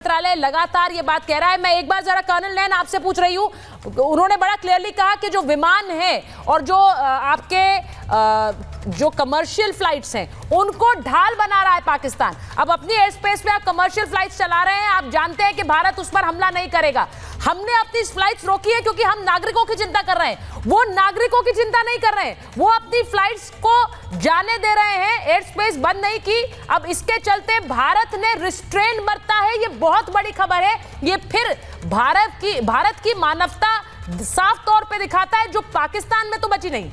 मंत्रालय लगातार ये बात कह रहा है। मैं एक बार जरा कर्नल नैन आपसे पूछ रही हूँ, उन्होंने बड़ा क्लियरली कहा कि जो विमान है और जो आपके जो कमर्शियल फ्लाइट्स हैं उनको ढाल बना रहा है पाकिस्तान। अब अपनी एयर स्पेस में आप कमर्शियल फ्लाइट्स चला रहे हैं, आप जानते हैं कि भारत उस पर हमला नहीं करेगा। हमने अपनी फ्लाइट्स रोकी है क्योंकि हम नागरिकों की चिंता कर रहे हैं, वो नागरिकों की चिंता नहीं कर रहे हैं, वो अपनी फ्लाइट्स को जाने दे रहे हैं, एयर स्पेस बंद नहीं की। अब इसके चलते भारत ने रिस्ट्रेन बरता है, ये बहुत बड़ी खबर है। ये फिर भारत की मानवता साफ तौर पे दिखाता है जो पाकिस्तान में तो बची नहीं।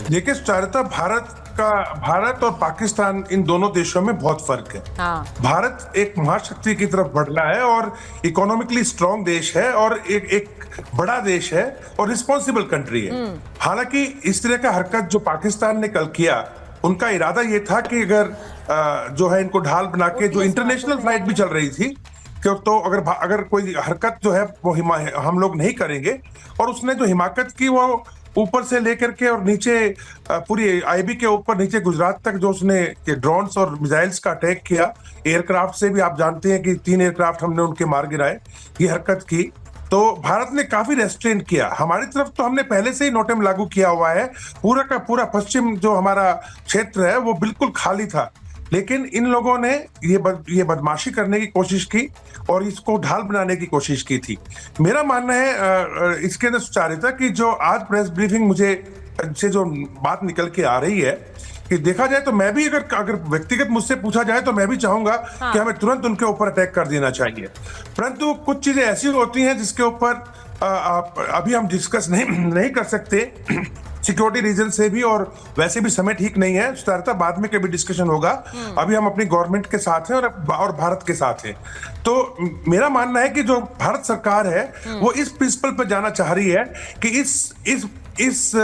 देखिए सुचारिता, भारत और पाकिस्तान इन दोनों देशों में बहुत फर्क है। भारत एक महाशक्ति की तरफ बढ़ रहा है और इकोनॉमिकली स्ट्रांग देश है और एक बड़ा देश है और रिस्पॉन्सिबल कंट्री है। हालांकि इस तरह का हरकत जो पाकिस्तान ने कल किया, उनका इरादा ये था कि अगर जो है इनको ढाल बना के, जो इंटरनेशनल फ्लाइट भी चल रही थी, तो अगर कोई हरकत जो है वो हम लोग नहीं करेंगे, और उसने जो हिमाकत की वो ऊपर से लेकर के और नीचे पूरी आईबी के ऊपर नीचे गुजरात तक जो उसने ड्रोन्स और मिसाइल्स का अटैक किया, एयरक्राफ्ट से भी आप जानते हैं कि 3 एयरक्राफ्ट हमने उनके मार गिराए, ये हरकत की, तो भारत ने काफी रेस्ट्रेन किया। हमारी तरफ तो हमने पहले से ही नोटेम लागू किया हुआ है, पूरा का पूरा पश्चिम जो हमारा क्षेत्र है वो बिल्कुल खाली था, लेकिन इन लोगों ने ये बदमाशी करने की कोशिश की और इसको ढाल बनाने की कोशिश की थी। मेरा मानना है इसके अंदर सुचारिता कि जो आज प्रेस ब्रीफिंग मुझे से जो बात निकल के आ रही है कि देखा जाए तो मैं भी अगर व्यक्तिगत मुझसे पूछा जाए तो मैं भी चाहूंगा कि हमें तुरंत उनके ऊपर अटैक कर देना चाहिए, परंतु कुछ चीजें ऐसी होती हैं जिसके ऊपर अभी हम डिस्कस नहीं कर सकते सिक्योरिटी रीजन से भी, और वैसे भी समय ठीक नहीं है सुचारिता, बाद में कभी डिस्कशन होगा। अभी हम अपनी गवर्नमेंट के साथ हैं और भारत के साथ हैं। तो मेरा मानना है कि जो भारत सरकार है वो इस प्रिंसिपल पर जाना चाह रही है कि इस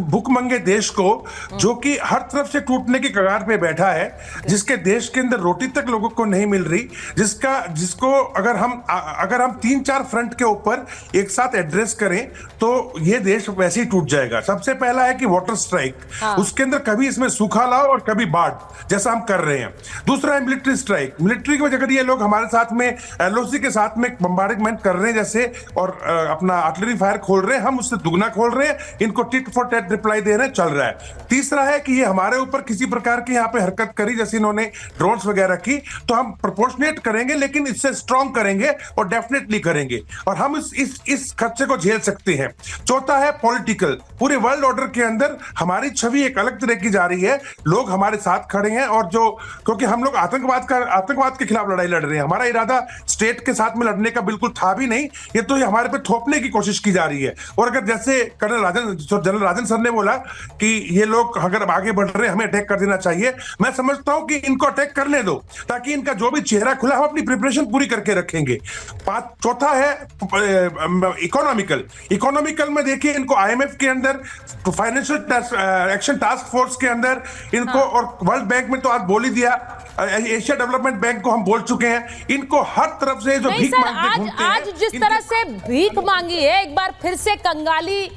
भूखमंगे देश को, जो कि हर तरफ से टूटने की कगार पे बैठा है, जिसके देश के अंदर रोटी तक लोगों को नहीं मिल रही, जिसको अगर हम 3-4 फ्रंट के ऊपर एक साथ एड्रेस करें तो ये देश वैसे ही टूट जाएगा। सबसे पहला है कि वाटर स्ट्राइक, उसके अंदर कभी इसमें सूखा लाओ और कभी बाढ़, जैसा हम कर रहे हैं। दूसरा है मिलिट्री स्ट्राइक, मिलिट्री की वजह अगर ये लोग हमारे साथ में एलओसी के साथ में बम्बार्डमेंट कर रहे हैं जैसे, और अपना आर्टिलरी फायर खोल रहे हैं, हम उससे दुगना खोल रहे हैं, इनको टिट फॉर टैट रिप्लाई दे रहे हैं, चल रहा है। तीसरा है कि ये हमारे ऊपर किसी प्रकार की यहाँ पे हरकत करी जैसे इन्होंने ड्रोन्स वगैरह की, तो हम प्रोपोर्शनेट करेंगे, लेकिन इससे स्ट्रॉन्ग करेंगे और डेफिनेटली करेंगे, और हम इस खर्चे को झेल सकते हैं। चौथा है पॉलिटिकल, पूरे वर्ल्ड ऑर्डर के अंदर हमारी छवि एक अलग तरह की जा रही है, लोग हमारे साथ खड़े हैं, और जो क्योंकि हम लोग आतंकवाद के खिलाफ लड़ाई लड़ रहे हैं, हमारा इरादा स्टेट के साथ में लड़ने का बिल्कुल था भी नहीं, ये तो हमारे पे थोपने की कोशिश की जा रही है। और अगर जैसे जनरल राजन सर ने बोला कि ये लोग अगर आगे बढ़ रहे हैं हमें अटैक कर देना चाहिए, मैं समझता हूं कि इनको अटैक करने दो, ताकि इनका जो भी चेहरा खुला हम अपनी प्रिपरेशन पूरी करके रखेंगे। चौथा है इकोनॉमिकल में देखिए, इनको आईएमएफ के अंदर, फाइनेंशियल एक्शन टास्क फोर्स के अंदर इनको, और वर्ल्ड बैंक में तो आज बोल ही दिया, एशिया डेवलपमेंट बैंक को हम बोल चुके हैं, इनको हर तरफ से जो भीख मांगते घूमते हैं। आज जिस तरह से भीख मांगी है, एक बार फिर से कंगाली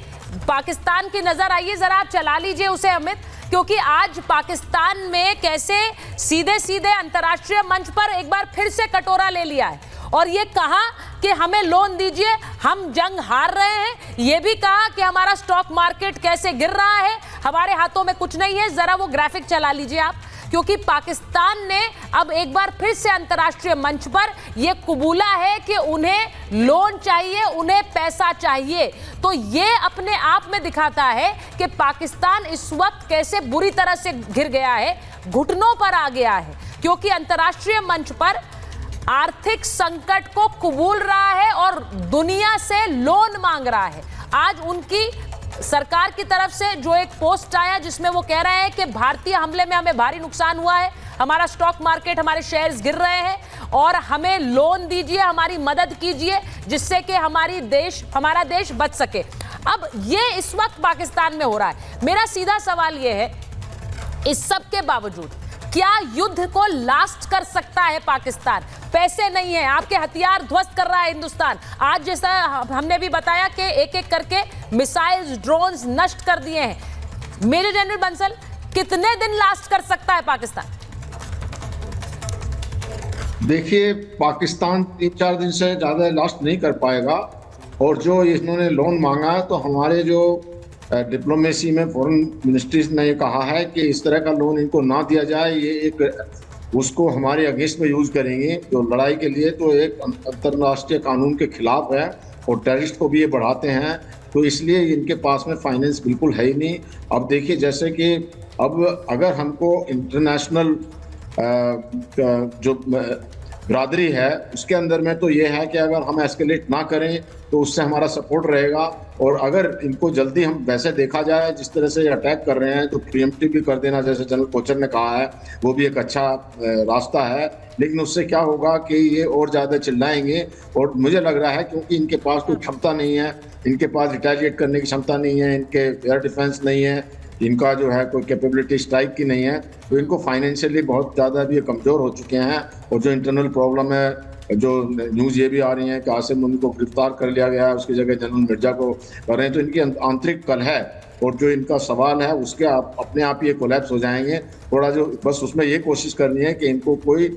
पाकिस्तान की नजर आई है, जरा आप चला लीजिए उसे अमित, क्योंकि आज पाकिस्तान में कैसे सीधे सीधे अंतर्राष्ट्रीय मंच पर एक बार फिर से कटोरा ले लिया है और ये कहा कि हमें लोन दीजिए, हम जंग हार रहे हैं। ये भी कहा कि हमारा स्टॉक मार्केट कैसे गिर रहा है, हमारे हाथों में कुछ नहीं है। जरा वो ग्राफिक चला लीजिए आप, क्योंकि पाकिस्तान ने अब एक बार फिर से अंतर्राष्ट्रीय मंच पर यह कबूला है कि उन्हें लोन चाहिए, उन्हें पैसा चाहिए। तो ये अपने आप में दिखाता है कि पाकिस्तान इस वक्त कैसे बुरी तरह से घिर गया है, घुटनों पर आ गया है, क्योंकि अंतर्राष्ट्रीय मंच पर आर्थिक संकट को कबूल रहा है और दुनिया से लोन मांग रहा है। आज उनकी सरकार की तरफ से जो एक पोस्ट आया जिसमें वो कह रहे हैं कि भारतीय हमले में हमें भारी नुकसान हुआ है, हमारा स्टॉक मार्केट, हमारे शेयर्स गिर रहे हैं और हमें लोन दीजिए, हमारी मदद कीजिए, जिससे कि हमारा देश बच सके। अब ये इस वक्त पाकिस्तान में हो रहा है। मेरा सीधा सवाल ये है, इस सब के बावजूद क्या युद्ध को लास्ट कर सकता है पाकिस्तान? पैसे नहीं है, आपके हथियार ध्वस्त कर रहा है हिंदुस्तान। आज जैसा हमने भी बताया कि एक एक करके मिसाइल्स, ड्रोन्स नष्ट कर दिए हैं। मेजर जनरल बंसल, कितने दिन लास्ट कर सकता है पाकिस्तान? देखिए, पाकिस्तान 3-4 दिन से ज़्यादा लास्ट नहीं कर पाएगा। और जो इन्होंने लोन मांगा है, तो हमारे जो डिप्लोमेसी में फॉरेन मिनिस्ट्रीज ने ये कहा है कि इस तरह का लोन इनको ना दिया जाए। ये एक उसको हमारे अगेंस्ट में यूज़ करेंगे जो लड़ाई के लिए, तो एक अंतर्राष्ट्रीय कानून के खिलाफ है और टेररिस्ट को भी ये बढ़ाते हैं। तो इसलिए इनके पास में फाइनेंस बिल्कुल है ही नहीं। अब देखिए, जैसे कि अब अगर हमको इंटरनेशनल जो बिरादरी है उसके अंदर में तो ये है कि अगर हम एस्केलेट ना करें तो उससे हमारा सपोर्ट रहेगा। और अगर इनको जल्दी हम वैसे देखा जाए जिस तरह से ये अटैक कर रहे हैं, तो प्रीएम्प्टिव भी कर देना, जैसे जनरल कोचर ने कहा है, वो भी एक अच्छा रास्ता है। लेकिन उससे क्या होगा कि ये और ज़्यादा चिल्लाएंगे। और मुझे लग रहा है क्योंकि इनके पास कोई क्षमता नहीं है, इनके पास रिटेलिएट करने की क्षमता नहीं है, इनके एयर डिफेंस नहीं है, इनका जो है कोई कैपेबिलिटी स्ट्राइक की नहीं है, तो इनको फाइनेंशियली बहुत ज़्यादा भी कमज़ोर हो चुके हैं। और जो इंटरनल प्रॉब्लम है, जो न्यूज़ ये भी आ रही है कि आसिम मुनी को गिरफ्तार कर लिया गया है, उसकी जगह जनरल मिर्जा को कर रहे हैं, तो इनकी आंतरिक कलह है और जो इनका सवाल है उसके अपने आप ये कोलैप्स हो जाएंगे। थोड़ा जो बस उसमें ये कोशिश करनी है कि इनको कोई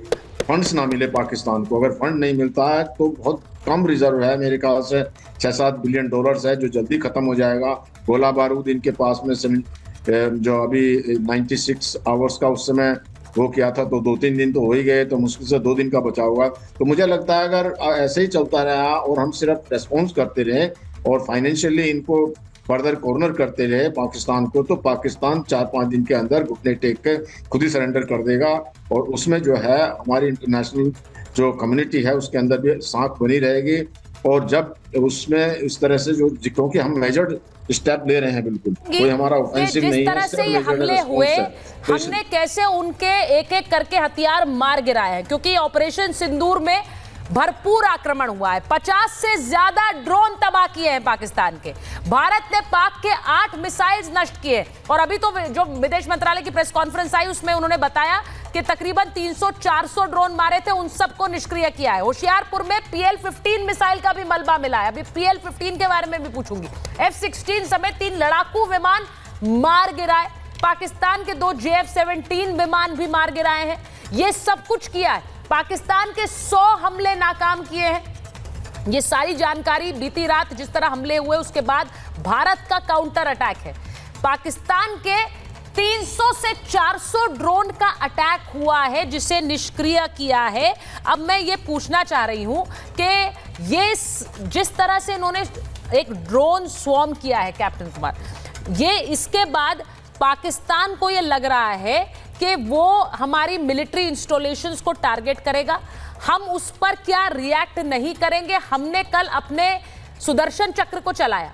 फंड्स ना मिले पाकिस्तान को। अगर फंड नहीं मिलता है तो बहुत कम रिजर्व है, मेरे ख्याल से $6-7 बिलियन है, जो जल्दी ख़त्म हो जाएगा। गोला बारूद इनके पास में जो अभी 96 आवर्स का उस समय वो किया था, तो 2-3 दिन तो हो ही गए, तो मुश्किल से 2 दिन का बचा हुआ। तो मुझे लगता है अगर ऐसे ही चलता रहा और हम सिर्फ रेस्पॉन्स करते रहे और फाइनेंशियली इनको फर्दर कॉर्नर करते रहे पाकिस्तान को, तो पाकिस्तान 4-5 दिन के अंदर घुटने टेक के खुद ही सरेंडर कर देगा। और उसमें जो है हमारी इंटरनेशनल जो कम्युनिटी है उसके अंदर भी साख बनी रहेगी। और जब उसमें इस तरह से जो क्योंकि हम मेजर्ड स्टेप ले रहे हैं, बिल्कुल कोई हमारा ऑफेंसिव नहीं है। जिस तरह से ये हमले हुए, हमने कैसे उनके एक एक करके हथियार मार गिराए हैं, क्योंकि ऑपरेशन सिंदूर में भरपूर आक्रमण हुआ है। 50 से ज्यादा ड्रोन तबाह किए हैं पाकिस्तान के। भारत ने पाक के 8 मिसाइल्स नष्ट किए। और अभी तो जो विदेश मंत्रालय की प्रेस कॉन्फ्रेंस आई उसमें उन्होंने बताया कि तकरीबन 300-400 ड्रोन मारे थे, उन सबको निष्क्रिय किया है। होशियारपुर में PL-15 मिसाइल का भी मलबा मिला है, अभी PL-15 के बारे में भी पूछूंगी। F-16 समेत 3 लड़ाकू विमान मार गिराए। पाकिस्तान के 2 JF-17 विमान भी मार गिराए हैं। ये सब कुछ किया है। पाकिस्तान के 100 हमले नाकाम किए हैं। ये सारी जानकारी बीती रात जिस तरह हमले हुए उसके बाद भारत का काउंटर अटैक है। पाकिस्तान के 300 से 400 ड्रोन का अटैक हुआ है जिसे निष्क्रिय किया है। अब मैं ये पूछना चाह रही हूं कि ये जिस तरह से इन्होंने एक ड्रोन स्वॉर्म किया है कैप्टन कुमार, ये इसके बाद पाकिस्तान को ये लग रहा है कि वो हमारी मिलिट्री इंस्टॉलेशंस को टारगेट करेगा। हम उस पर क्या रिएक्ट नहीं करेंगे? हमने कल अपने सुदर्शन चक्र को चलाया,